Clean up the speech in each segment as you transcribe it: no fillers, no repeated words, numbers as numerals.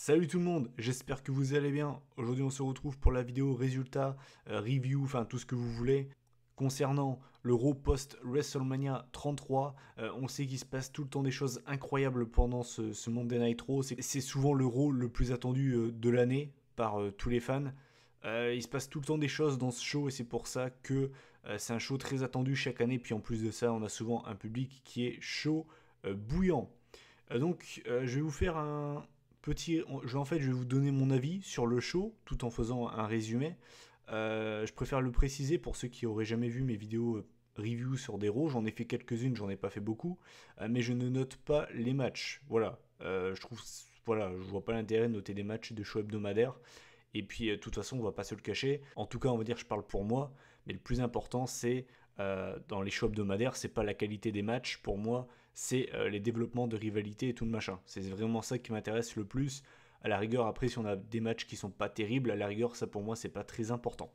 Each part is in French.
Salut tout le monde, j'espère que vous allez bien. Aujourd'hui on se retrouve pour la vidéo résultat, review, enfin tout ce que vous voulez. Concernant le Raw post WrestleMania 33, on sait qu'il se passe tout le temps des choses incroyables pendant ce Monday Night Raw. C'est souvent le Raw le plus attendu de l'année par tous les fans. Il se passe tout le temps des choses dans ce show et c'est pour ça que c'est un show très attendu chaque année. Puis en plus de ça, on a souvent un public qui est chaud, bouillant. Je vais vous faire un petit. Je vais vous donner mon avis sur le show tout en faisant un résumé. Je préfère le préciser pour ceux qui auraient jamais vu mes vidéos review sur des Raw. J'en ai fait quelques-unes, j'en ai pas fait beaucoup, mais je ne note pas les matchs. Voilà, je vois pas l'intérêt de noter des matchs de show hebdomadaire. Et puis, de toute façon, on va pas se le cacher. En tout cas, on va dire, je parle pour moi. Mais le plus important, c'est dans les shows hebdomadaires, c'est pas la qualité des matchs. Pour moi, c'est les développements de rivalité et tout le machin. C'est vraiment ça qui m'intéresse le plus. À la rigueur, après, si on a des matchs qui sont pas terribles, à la rigueur, ça pour moi, c'est pas très important.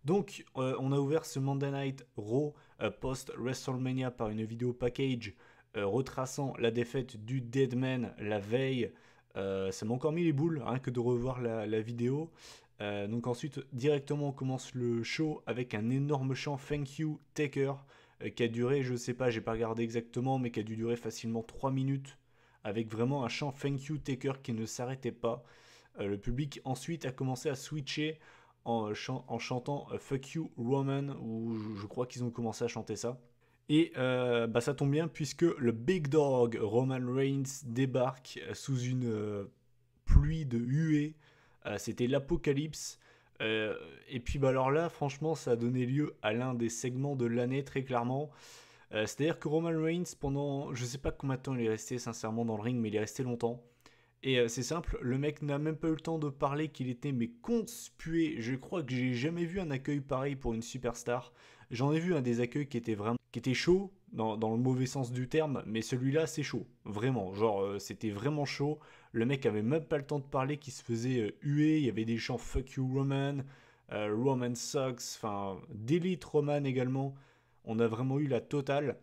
Donc, on a ouvert ce Monday Night Raw post-WrestleMania par une vidéo package retraçant la défaite du Deadman la veille. Ça m'a encore mis les boules, rien que de revoir la vidéo. Donc ensuite, directement, on commence le show avec un énorme chant Thank You Taker qui a duré, je sais pas, j'ai pas regardé exactement, mais qui a dû durer facilement 3 minutes avec vraiment un chant Thank You Taker qui ne s'arrêtait pas. Le public ensuite a commencé à switcher en chantant Fuck You Roman, où je crois qu'ils ont commencé à chanter ça. Et ça tombe bien puisque le Big Dog Roman Reigns débarque sous une pluie de huées. C'était l'apocalypse. Et puis alors là, franchement, ça a donné lieu à l'un des segments de l'année très clairement. C'est-à-dire que Roman Reigns, pendant, je sais pas combien de temps il est resté sincèrement dans le ring, mais il est resté longtemps. Et c'est simple, le mec n'a même pas eu le temps de parler qu'il était mais conspué. Je crois que j'ai jamais vu un accueil pareil pour une superstar. J'en ai vu un des accueils qui était chaud dans le mauvais sens du terme, mais celui-là c'est chaud, vraiment. Genre c'était vraiment chaud. Le mec avait même pas le temps de parler, qui se faisait huer. Il y avait des chants Fuck you Roman, Roman sucks, enfin Delete Roman également. On a vraiment eu la totale.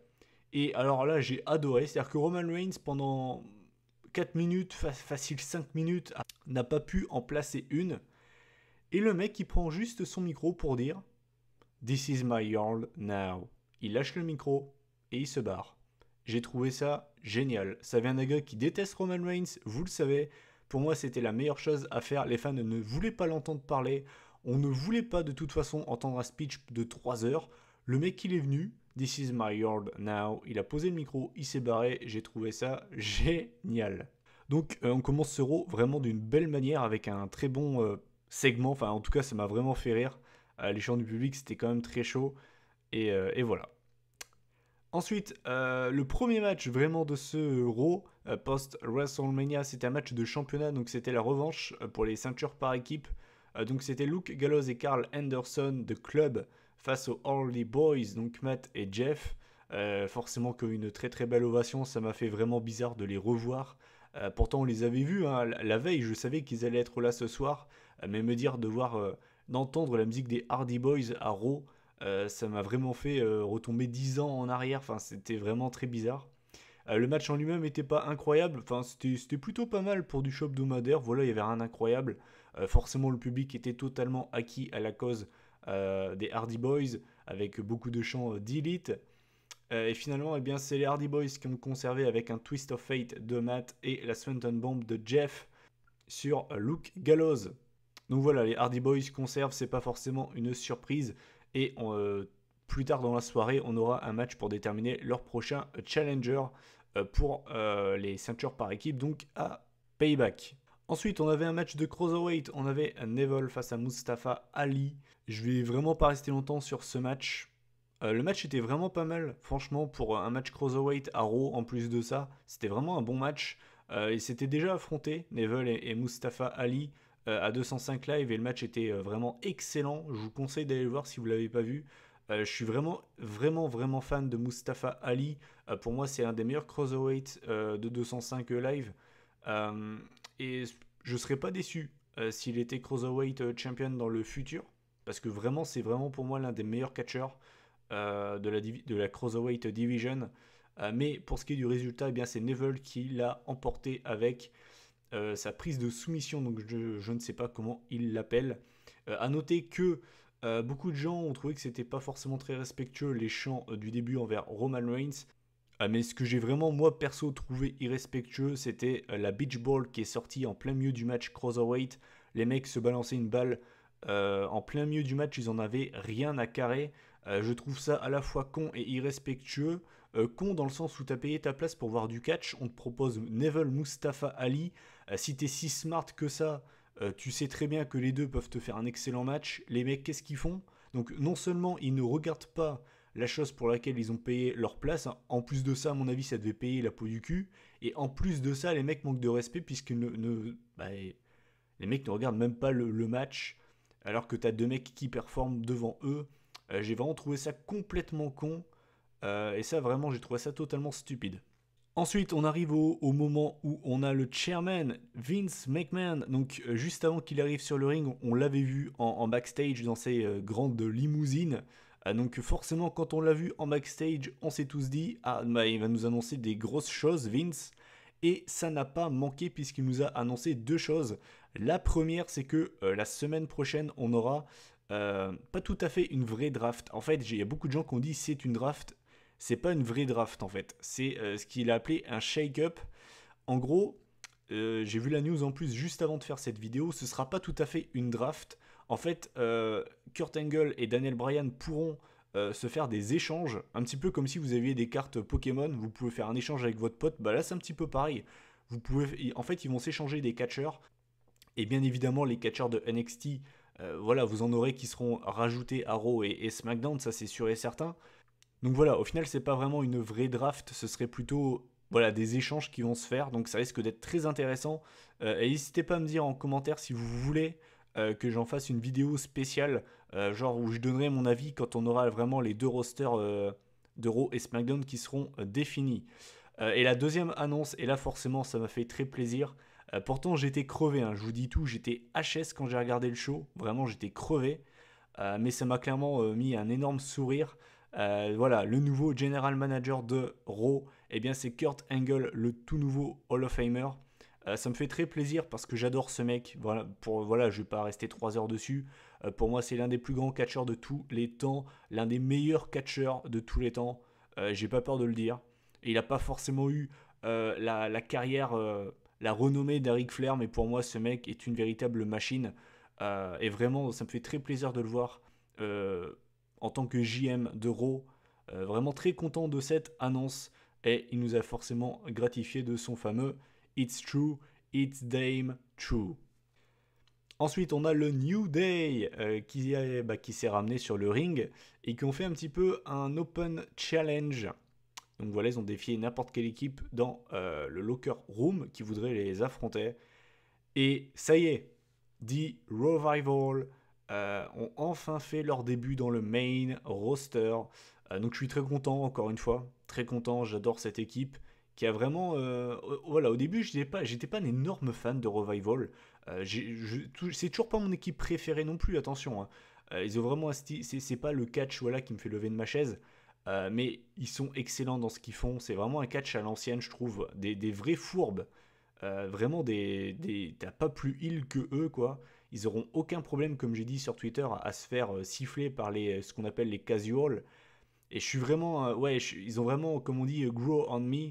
Et alors là, j'ai adoré. C'est-à-dire que Roman Reigns, pendant 4 minutes, facile 5 minutes, n'a pas pu en placer une. Et le mec, il prend juste son micro pour dire This is my yard now. Il lâche le micro et il se barre. J'ai trouvé ça génial. Ça vient d'un gars qui déteste Roman Reigns, vous le savez. Pour moi, c'était la meilleure chose à faire. Les fans ne voulaient pas l'entendre parler. On ne voulait pas de toute façon entendre un speech de 3 heures. Le mec, il est venu. This is my yard now. Il a posé le micro, il s'est barré. J'ai trouvé ça génial. Donc, on commence ce Raw vraiment d'une belle manière avec un très bon segment. Enfin, en tout cas, ça m'a vraiment fait rire. Les chants du public, c'était quand même très chaud. Et voilà. Ensuite, le premier match vraiment de ce Raw post-WrestleMania, c'était un match de championnat, donc c'était la revanche pour les ceintures par équipe. Donc c'était Luke Gallows et Carl Anderson de Club face aux Hardy Boys, donc Matt et Jeff. Forcément comme une très très belle ovation, ça m'a fait vraiment bizarre de les revoir. Pourtant on les avait vus hein, la veille, je savais qu'ils allaient être là ce soir, mais me dire de voir, d'entendre la musique des Hardy Boys à Raw, ça m'a vraiment fait retomber 10 ans en arrière. Enfin, c'était vraiment très bizarre. Le match en lui-même n'était pas incroyable. Enfin, c'était plutôt pas mal pour du show hebdomadaire. Voilà, il y avait rien d'incroyable. Forcément, le public était totalement acquis à la cause des Hardy Boys, avec beaucoup de chants d'élite. Et finalement, eh bien, c'est les Hardy Boys qui ont conservé avec un Twist of Fate de Matt et la Swanton Bomb de Jeff sur Luke Gallows. Donc voilà, les Hardy Boys conservent, c'est pas forcément une surprise. Et plus tard dans la soirée, on aura un match pour déterminer leur prochain challenger pour les ceintures par équipe, donc à Payback. Ensuite, on avait un match de Cruiserweight. On avait Neville face à Mustafa Ali. Je vais vraiment pas rester longtemps sur ce match. Le match était vraiment pas mal, franchement, pour un match Cruiserweight à Raw en plus de ça. C'était vraiment un bon match. Ils s'étaient déjà affrontés, Neville et Mustafa Ali, à 205 live, et le match était vraiment excellent. Je vous conseille d'aller le voir si vous ne l'avez pas vu. Je suis vraiment, vraiment, vraiment fan de Mustafa Ali. Pour moi, c'est un des meilleurs Cruiserweight de 205 live. Et je ne serais pas déçu s'il était Cruiserweight Champion dans le futur. Parce que vraiment, c'est vraiment pour moi l'un des meilleurs catcheurs de la Cruiserweight Division. Mais pour ce qui est du résultat, eh bien, c'est Neville qui l'a emporté avec sa prise de soumission, donc je ne sais pas comment il l'appelle. À noter que beaucoup de gens ont trouvé que c'était pas forcément très respectueux les chants du début envers Roman Reigns. Mais ce que j'ai vraiment, moi, perso, trouvé irrespectueux, c'était la beach ball qui est sortie en plein milieu du match Cruiserweight. Les mecs se balançaient une balle en plein milieu du match, ils en avaient rien à carrer. Je trouve ça à la fois con et irrespectueux. Con dans le sens où tu as payé ta place pour voir du catch, on te propose Neville Mustafa Ali. Si t'es si smart que ça, tu sais très bien que les deux peuvent te faire un excellent match. Les mecs, qu'est-ce qu'ils font? Donc non seulement ils ne regardent pas la chose pour laquelle ils ont payé leur place. En plus de ça, à mon avis, ça devait payer la peau du cul. Et en plus de ça, les mecs manquent de respect puisque les mecs ne regardent même pas le match alors que tu as deux mecs qui performent devant eux. J'ai vraiment trouvé ça complètement con. Et ça, vraiment, j'ai trouvé ça totalement stupide. Ensuite, on arrive au moment où on a le chairman Vince McMahon. Donc, juste avant qu'il arrive sur le ring, on l'avait vu en backstage dans ses grandes limousines. Donc, forcément, quand on l'a vu en backstage, on s'est tous dit ah, bah, il va nous annoncer des grosses choses, Vince. Et ça n'a pas manqué puisqu'il nous a annoncé deux choses. La première, c'est que la semaine prochaine, on aura pas tout à fait une vraie draft. En fait, il y a beaucoup de gens qui ont dit c'est une draft. C'est pas une vraie draft en fait. C'est ce qu'il a appelé un shake-up. En gros, j'ai vu la news en plus juste avant de faire cette vidéo. Ce sera pas tout à fait une draft. En fait, Kurt Angle et Daniel Bryan pourront se faire des échanges, un petit peu comme si vous aviez des cartes Pokémon. Vous pouvez faire un échange avec votre pote. Bah là, c'est un petit peu pareil. En fait, ils vont s'échanger des catcheurs. Et bien évidemment, les catcheurs de NXT, voilà, vous en aurez qui seront rajoutés à Raw et SmackDown, ça c'est sûr et certain. Donc voilà, au final, c'est pas vraiment une vraie draft, ce serait plutôt voilà, des échanges qui vont se faire, donc ça risque d'être très intéressant. Et n'hésitez pas à me dire en commentaire si vous voulez que j'en fasse une vidéo spéciale, genre où je donnerai mon avis quand on aura vraiment les deux rosters de Raw et SmackDown qui seront définis. Et la deuxième annonce, et là forcément ça m'a fait très plaisir. Pourtant j'étais crevé, hein, je vous dis tout, j'étais HS quand j'ai regardé le show, vraiment j'étais crevé. Mais ça m'a clairement mis un énorme sourire. Voilà, le nouveau general manager de Raw, eh bien c'est Kurt Angle, le tout nouveau Hall of Famer. Ça me fait très plaisir parce que j'adore ce mec. Voilà, je vais pas rester 3 heures dessus. Pour moi, c'est l'un des plus grands catcheurs de tous les temps, l'un des meilleurs catcheurs de tous les temps. J'ai pas peur de le dire. Et il n'a pas forcément eu la carrière, la renommée d'Eric Flair, mais pour moi, ce mec est une véritable machine. Et vraiment, ça me fait très plaisir de le voir en tant que JM de Raw. Vraiment très content de cette annonce. Et il nous a forcément gratifié de son fameux It's true, it's damn true. Ensuite, on a le New Day qui s'est ramené sur le ring et qui ont fait un petit peu un open challenge. Donc voilà, ils ont défié n'importe quelle équipe dans le locker room qui voudrait les affronter. Et ça y est, The Revival ont enfin fait leur début dans le main roster. Donc je suis très content, encore une fois. Très content, j'adore cette équipe qui a vraiment... voilà, au début, j'étais pas un énorme fan de Revival. C'est toujours pas mon équipe préférée non plus, attention. Hein. Ils ont vraiment c'est pas le catch voilà, qui me fait lever de ma chaise. Mais ils sont excellents dans ce qu'ils font. C'est vraiment un catch à l'ancienne, je trouve. Des vrais fourbes. Vraiment, t'as pas plus heal que eux, quoi. Ils auront aucun problème, comme j'ai dit sur Twitter, à se faire siffler par ce qu'on appelle les casuals. Et je suis vraiment, ils ont vraiment, comme on dit, grow on me.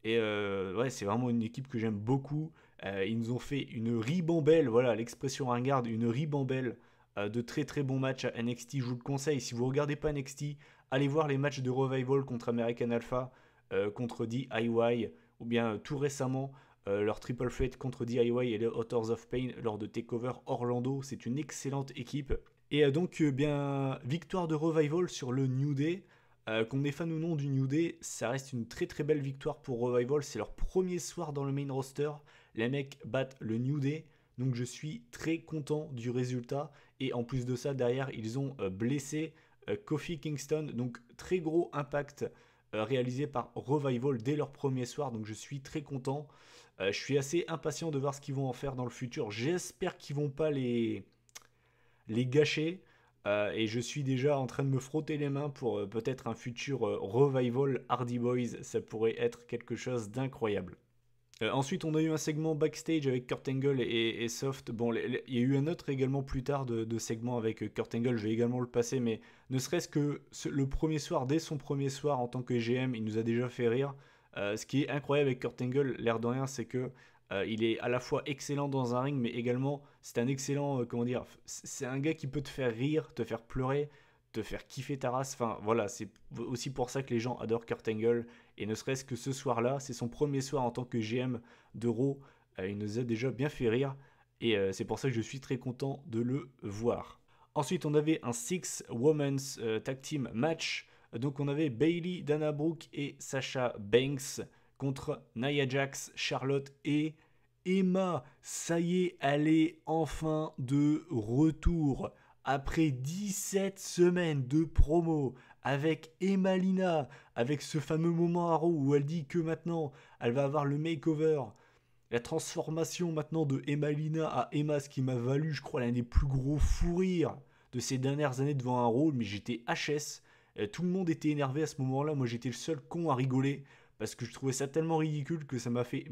Et ouais, c'est vraiment une équipe que j'aime beaucoup. Ils nous ont fait une ribambelle, voilà l'expression ringarde, une ribambelle de très très bons matchs à NXT. Je vous le conseille, si vous regardez pas NXT, allez voir les matchs de Revival contre American Alpha, contre DIY, ou bien tout récemment leur triple threat contre DIY et les Authors of Pain lors de Takeover Orlando. C'est une excellente équipe. Et donc, bien, victoire de Revival sur le New Day. Qu'on est fan ou non du New Day, ça reste une très très belle victoire pour Revival. C'est leur premier soir dans le main roster. Les mecs battent le New Day. Donc je suis très content du résultat. Et en plus de ça, derrière, ils ont blessé Kofi Kingston. Donc très gros impact réalisé par Revival dès leur premier soir. Donc je suis très content. Je suis assez impatient de voir ce qu'ils vont en faire dans le futur. J'espère qu'ils vont pas les gâcher. Et je suis déjà en train de me frotter les mains pour peut-être un futur Revival Hardy Boys. Ça pourrait être quelque chose d'incroyable. Ensuite, on a eu un segment backstage avec Kurt Angle et Soft. Bon, il y a eu un autre également plus tard de segment avec Kurt Angle, je vais également le passer, mais ne serait-ce que le premier soir, dès son premier soir en tant que GM, il nous a déjà fait rire. Ce qui est incroyable avec Kurt Angle, l'air de rien, c'est que il est à la fois excellent dans un ring, mais également c'est un excellent, comment dire, c'est un gars qui peut te faire rire, te faire pleurer, te faire kiffer ta race. Enfin voilà, c'est aussi pour ça que les gens adorent Kurt Angle. Et ne serait-ce que ce soir-là, c'est son premier soir en tant que GM de Raw, il nous a déjà bien fait rire. Et c'est pour ça que je suis très content de le voir. Ensuite, on avait un Six Women's Tag Team match. Donc on avait Bayley, Dana Brooke et Sasha Banks contre Nia Jax, Charlotte et Emma. Ça y est, elle est enfin de retour. Après 17 semaines de promo avec Emma Lina, avec ce fameux moment à Raw où elle dit que maintenant elle va avoir le makeover, la transformation maintenant de Emma Lina à Emma, ce qui m'a valu, je crois, l'un des plus gros fous rires de ces dernières années devant un Raw, mais j'étais HS. Tout le monde était énervé à ce moment-là, moi j'étais le seul con à rigoler parce que je trouvais ça tellement ridicule que ça m'a fait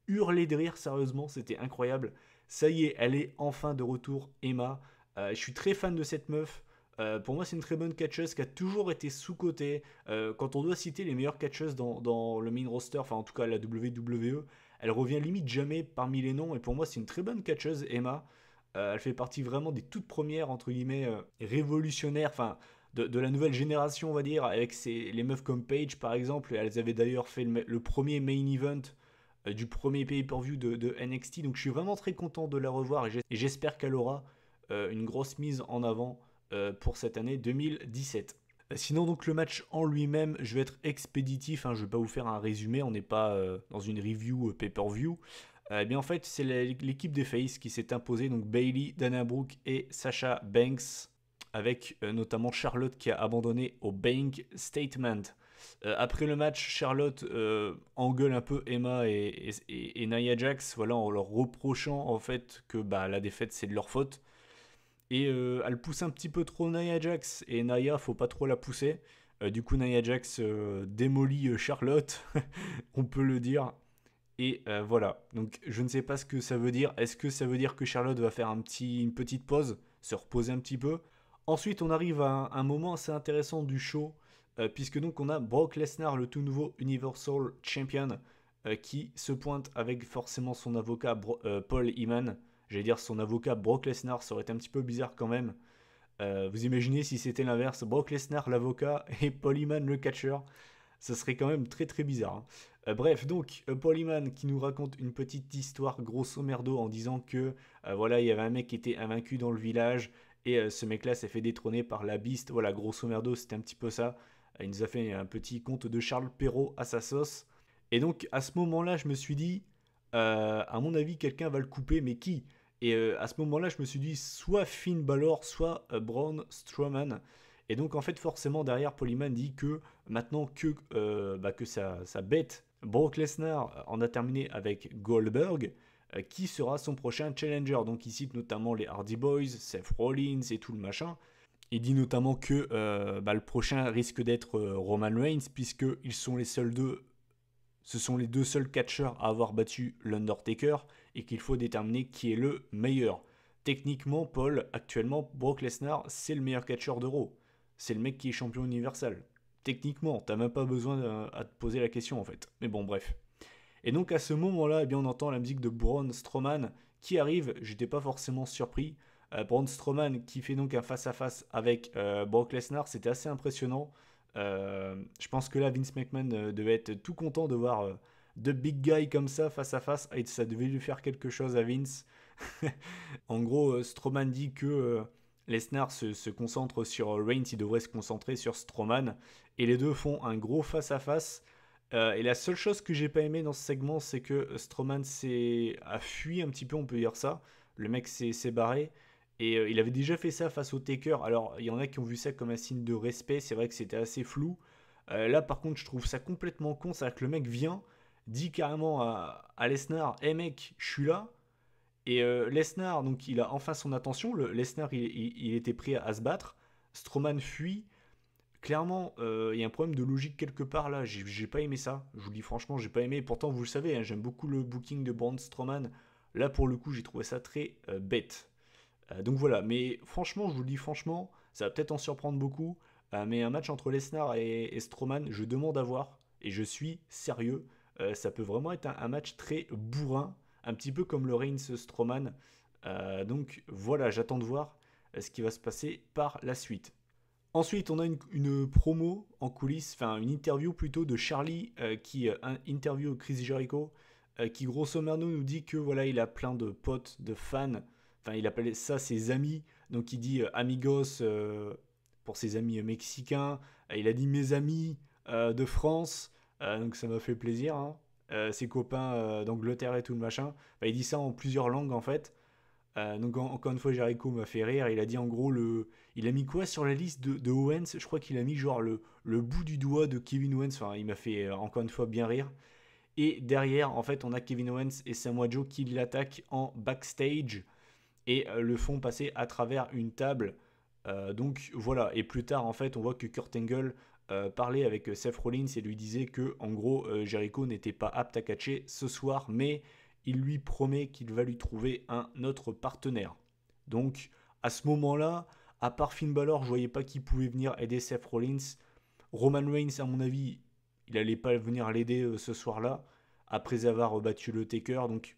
hurler de rire, sérieusement, c'était incroyable. Ça y est, elle est enfin de retour, Emma. Je suis très fan de cette meuf. Pour moi, c'est une très bonne catcheuse qui a toujours été sous-cotée. Quand on doit citer les meilleures catcheuses dans le main roster, enfin en tout cas la WWE, elle revient limite jamais parmi les noms. Et pour moi, c'est une très bonne catcheuse, Emma. Elle fait partie vraiment des toutes premières, entre guillemets, révolutionnaires, enfin de la nouvelle génération, on va dire, avec les meufs comme Paige par exemple. Elles avaient d'ailleurs fait le premier main event du premier pay-per-view de NXT. Donc je suis vraiment très content de la revoir et j'espère qu'elle aura une grosse mise en avant pour cette année 2017. Sinon donc le match en lui-même, je vais être expéditif, hein, je ne vais pas vous faire un résumé, on n'est pas dans une review pay-per-view. Eh bien en fait c'est l'équipe des Faces qui s'est imposée, donc Bayley, Dana Brooke et Sasha Banks, avec notamment Charlotte qui a abandonné au Bank Statement. Après le match, Charlotte engueule un peu Emma et Nia Jax, voilà, en leur reprochant en fait que la défaite c'est de leur faute. Et elle pousse un petit peu trop Nia Jax, et Nia, faut pas trop la pousser. Du coup, Nia Jax démolit Charlotte, on peut le dire. Et voilà, donc je ne sais pas ce que ça veut dire. Est-ce que ça veut dire que Charlotte va faire une petite pause, se reposer un petit peu? Ensuite, on arrive à un moment assez intéressant du show, puisque donc on a Brock Lesnar, le tout nouveau Universal Champion, qui se pointe avec forcément son avocat Paul Heyman. J'allais dire son avocat Brock Lesnar, ça aurait été un petit peu bizarre quand même. Vous imaginez si c'était l'inverse, Brock Lesnar l'avocat et Paul Heyman le catcheur, ça serait quand même très très bizarre, hein. Bref, donc Paul Heyman qui nous raconte une petite histoire grosso merdo en disant que voilà, il y avait un mec qui était invaincu dans le village et ce mec-là s'est fait détrôner par la Beast. Voilà, grosso merdo, c'était un petit peu ça. Il nous a fait un petit conte de Charles Perrault à sa sauce. Et donc à ce moment-là, je me suis dit, à mon avis, quelqu'un va le couper, mais qui? Et à ce moment-là, je me suis dit soit Finn Balor, soit Braun Strowman. Et donc en fait, forcément, derrière, Paul Heyman dit que maintenant que sa bête, Brock Lesnar, en a terminé avec Goldberg, qui sera son prochain challenger. Donc il cite notamment les Hardy Boys, Seth Rollins et tout le machin. Il dit notamment que le prochain risque d'être Roman Reigns, puisqu'ils sont les seuls deux. Ce sont les deux seuls catcheurs à avoir battu l'Undertaker et qu'il faut déterminer qui est le meilleur. Techniquement, Paul, actuellement, Brock Lesnar, c'est le meilleur catcheur d'Euro. C'est le mec qui est champion universel. Techniquement, t'as même pas besoin à te poser la question en fait. Mais bon, bref. Et donc à ce moment-là, eh bien, on entend la musique de Braun Strowman qui arrive. J'étais pas forcément surpris. Braun Strowman qui fait donc un face-à-face avec Brock Lesnar, c'était assez impressionnant. Je pense que là, Vince McMahon devait être tout content de voir deux big guys comme ça face à face. Et ça devait lui faire quelque chose à Vince. En gros, Strowman dit que Lesnar se concentre sur Reigns, il devrait se concentrer sur Strowman. Et les deux font un gros face-à-face. Et la seule chose que j'ai pas aimé dans ce segment, c'est que Strowman a fui un petit peu, on peut dire ça. Le mec s'est barré. Et il avait déjà fait ça face au Taker. Alors, il y en a qui ont vu ça comme un signe de respect. C'est vrai que c'était assez flou. Là, par contre, je trouve ça complètement con. C'est-à-dire que le mec vient, dit carrément à Lesnar, hey mec, je suis là. Et Lesnar, donc, il a enfin son attention. Lesnar, il était prêt à se battre. Strowman fuit. clairement, il y a un problème de logique quelque part là. J'ai pas aimé ça. Je vous le dis franchement, j'ai pas aimé. Et pourtant, vous le savez, hein, j'aime beaucoup le booking de Braun Strowman. Là, pour le coup, j'ai trouvé ça très bête. Donc voilà, mais franchement, je vous le dis franchement, ça va peut-être en surprendre beaucoup, mais un match entre Lesnar et Strowman, je demande à voir, et je suis sérieux. Ça peut vraiment être un match très bourrin, un petit peu comme le Reigns-Strowman. Donc voilà, j'attends de voir ce qui va se passer par la suite. Ensuite, on a une promo en coulisses, enfin une interview plutôt de Charlie qui interview Chris Jericho, qui grosso modo nous dit que voilà, il a plein de potes, de fans. Enfin, il appelle ça ses amis. Donc, il dit amigos pour ses amis mexicains. Il a dit mes amis de France. Donc, ça m'a fait plaisir, hein. Ses copains d'Angleterre et tout le machin. Enfin, il dit ça en plusieurs langues en fait. Donc encore une fois, Jericho m'a fait rire. Il a dit en gros il a mis quoi sur la liste de Owens? Je crois qu'il a mis genre le bout du doigt de Kevin Owens. Enfin, il m'a fait encore une fois bien rire. Et derrière, en fait, on a Kevin Owens et Samoa Joe qui l'attaquent en backstage et le font passer à travers une table. Donc voilà. Et plus tard, en fait, on voit que Kurt Angle parlait avec Seth Rollins et lui disait que en gros Jericho n'était pas apte à catcher ce soir, mais il lui promet qu'il va lui trouver un autre partenaire. Donc à ce moment-là, à part Finn Balor, je voyais pas qui pouvait venir aider Seth Rollins. Roman Reigns, à mon avis, il allait pas venir l'aider ce soir-là, après avoir battu le Taker. Donc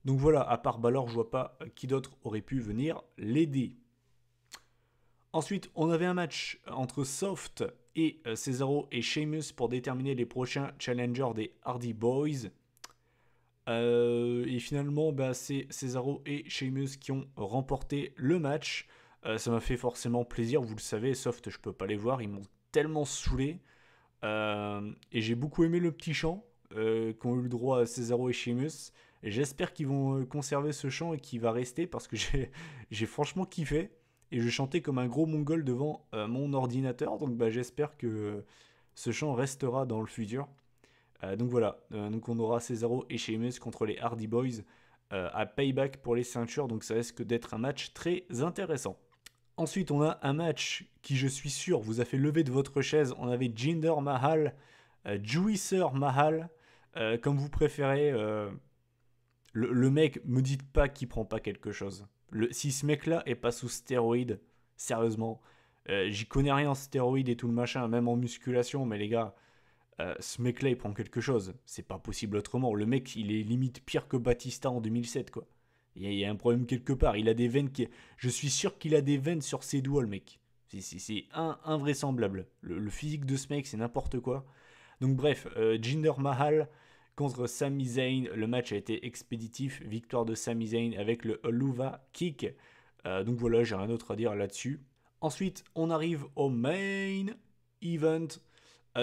voilà, à part Balor, je vois pas qui d'autre aurait pu venir l'aider. Ensuite, on avait un match entre Soft et Cesaro et Sheamus pour déterminer les prochains challengers des Hardy Boys. Et finalement, c'est Cesaro et Sheamus qui ont remporté le match. Ça m'a fait forcément plaisir, vous le savez, Soft, je peux pas les voir, ils m'ont tellement saoulé. Et j'ai beaucoup aimé le petit chant qu'ont eu le droit à Cesaro et Sheamus. Et j'espère qu'ils vont conserver ce chant et qu'il va rester parce que j'ai franchement kiffé. Et je chantais comme un gros mongol devant mon ordinateur. Donc j'espère que ce chant restera dans le futur. Donc voilà, donc on aura Cesaro et Sheamus contre les Hardy Boys à Payback pour les ceintures. Donc ça risque d'être un match très intéressant. Ensuite, on a un match qui, je suis sûr, vous a fait lever de votre chaise. On avait Jinder Mahal, Juicer Mahal, comme vous préférez. Le mec, me dites pas qu'il prend pas quelque chose. Si ce mec-là est pas sous stéroïde, sérieusement, j'y connais rien en stéroïde et tout le machin, même en musculation, mais les gars, ce mec-là, il prend quelque chose. C'est pas possible autrement. Le mec, il est limite pire que Batista en 2007, quoi. Il y a un problème quelque part. Il a des veines qui... Je suis sûr qu'il a des veines sur ses doigts, le mec. C'est invraisemblable. Le physique de ce mec, c'est n'importe quoi. Donc bref, Jinder Mahal contre Sami Zayn. Le match a été expéditif. Victoire de Sami Zayn avec le Luva Kick. Donc voilà, j'ai rien d'autre à dire là-dessus. Ensuite, on arrive au main event.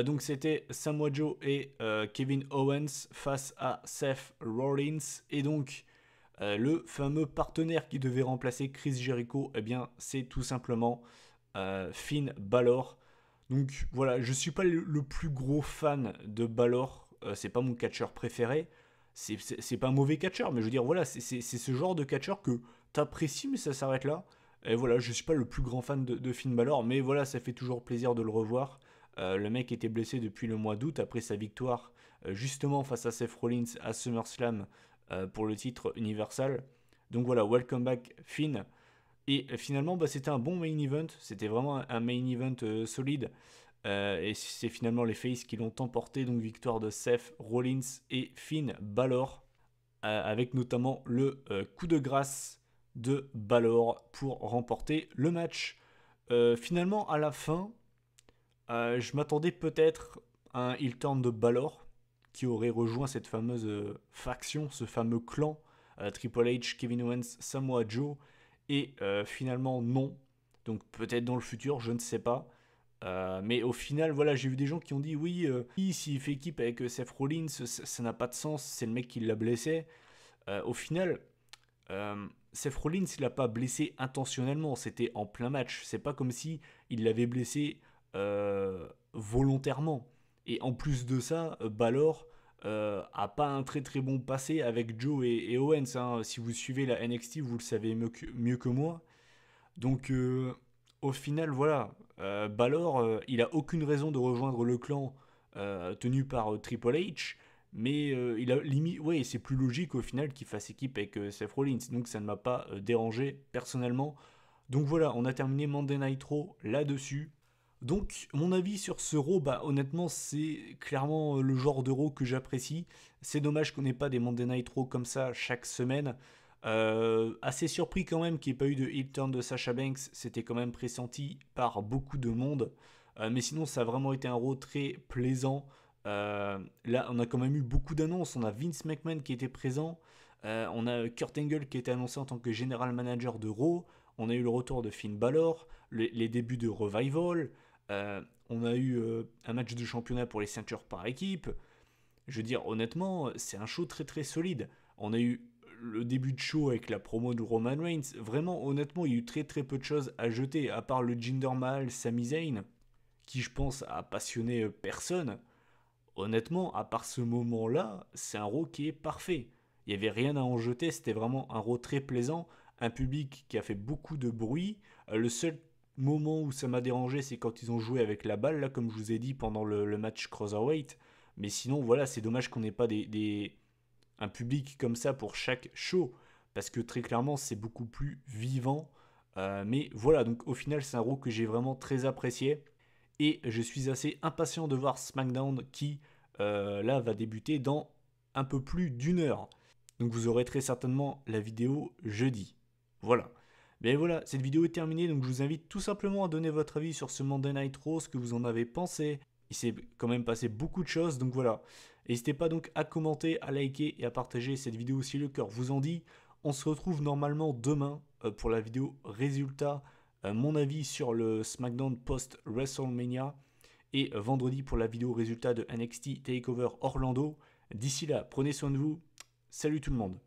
Donc c'était Samoa Joe et Kevin Owens face à Seth Rollins. Et donc le fameux partenaire qui devait remplacer Chris Jericho, eh bien c'est tout simplement Finn Balor. Donc voilà, je suis pas le plus gros fan de Balor, c'est pas mon catcheur préféré. C'est pas un mauvais catcheur, mais je veux dire, voilà, c'est ce genre de catcheur que t'apprécies, mais ça s'arrête là. Et voilà, je suis pas le plus grand fan de Finn Balor, mais voilà, ça fait toujours plaisir de le revoir. Le mec était blessé depuis le mois d'août après sa victoire justement face à Seth Rollins à SummerSlam pour le titre Universal. Donc voilà, welcome back Finn. Et finalement, c'était un bon main event. C'était vraiment un main event solide. Et c'est finalement les Faces qui l'ont emporté. Donc victoire de Seth Rollins et Finn Balor. Avec notamment le coup de grâce de Balor pour remporter le match. Finalement, à la fin, je m'attendais peut-être à un heel turn de Balor qui aurait rejoint cette fameuse faction, ce fameux clan Triple H, Kevin Owens, Samoa Joe. Et finalement, non. Donc peut-être dans le futur, je ne sais pas. Mais au final, voilà, j'ai vu des gens qui ont dit oui, s'il fait équipe avec Seth Rollins, ça n'a pas de sens, c'est le mec qui l'a blessé. Au final, Seth Rollins, il l'a pas blessé intentionnellement, c'était en plein match. C'est pas comme si il l'avait blessé volontairement. Et en plus de ça, Balor a pas un très très bon passé avec Joe et Owens. Hein. Si vous suivez la NXT, vous le savez mieux que moi. Donc au final, voilà, Balor, il a aucune raison de rejoindre le clan tenu par Triple H, mais il a limite, ouais, c'est plus logique au final qu'il fasse équipe avec Seth Rollins, donc ça ne m'a pas dérangé personnellement. Donc voilà, on a terminé Monday Night Raw là-dessus. Donc mon avis sur ce Raw, bah honnêtement c'est clairement le genre de Raw que j'apprécie. C'est dommage qu'on n'ait pas des Monday Night Raw comme ça chaque semaine. Assez surpris quand même qu'il n'y ait pas eu de heel turn de Sasha Banks, c'était quand même pressenti par beaucoup de monde. Mais sinon ça a vraiment été un Raw très plaisant. Là on a quand même eu beaucoup d'annonces, on a Vince McMahon qui était présent, on a Kurt Angle qui était annoncé en tant que General Manager de Raw, on a eu le retour de Finn Balor, les débuts de Revival, on a eu un match de championnat pour les ceintures par équipe. Je veux dire, honnêtement, c'est un show très très solide. On a eu le début de show avec la promo de Roman Reigns. Vraiment, honnêtement, il y a eu très très peu de choses à jeter, à part le Jinder Mahal, Sami Zayn, qui je pense a passionné personne. Honnêtement, à part ce moment-là, c'est un Raw qui est parfait. Il n'y avait rien à en jeter, c'était vraiment un Raw très plaisant, un public qui a fait beaucoup de bruit. Le seul moment où ça m'a dérangé, c'est quand ils ont joué avec la balle, là, comme je vous ai dit pendant le match Cruiserweight. Mais sinon, voilà, c'est dommage qu'on n'ait pas un public comme ça pour chaque show, parce que très clairement, c'est beaucoup plus vivant. Mais voilà, donc au final, c'est un Raw que j'ai vraiment très apprécié. Et je suis assez impatient de voir SmackDown qui, là, va débuter dans un peu plus d'une heure. Donc vous aurez très certainement la vidéo jeudi. Voilà. Mais voilà, cette vidéo est terminée, donc je vous invite tout simplement à donner votre avis sur ce Monday Night Raw, ce que vous en avez pensé. Il s'est quand même passé beaucoup de choses, donc voilà. N'hésitez pas donc à commenter, à liker et à partager cette vidéo si le cœur vous en dit. On se retrouve normalement demain pour la vidéo résultat, mon avis sur le SmackDown post-WrestleMania, et vendredi pour la vidéo résultat de NXT TakeOver Orlando. D'ici là, prenez soin de vous. Salut tout le monde.